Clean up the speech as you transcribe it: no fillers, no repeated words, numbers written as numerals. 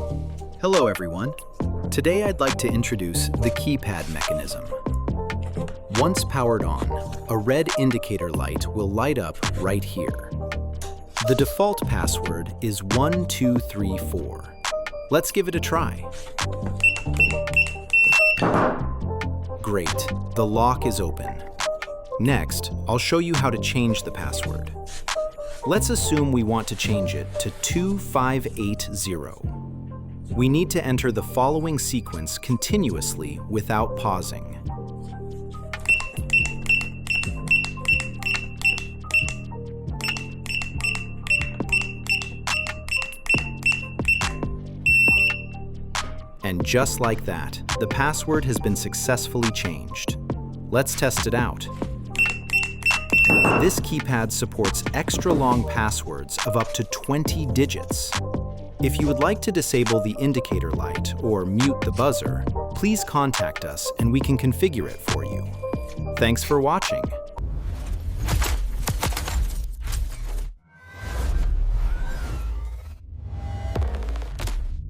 Hello everyone. Today I'd like to introduce the keypad mechanism. Once powered on, a red indicator light will light up right here. The default password is 1234. Let's give it a try. Great, the lock is open. Next, I'll show you how to change the password. Let's assume we want to change it to 2580. We need to enter the following sequence continuously without pausing. And just like that, the password has been successfully changed. Let's test it out. This keypad supports extra long passwords of up to 20 digits. If you would like to disable the indicator light or mute the buzzer, please contact us and we can configure it for you. Thanks for watching.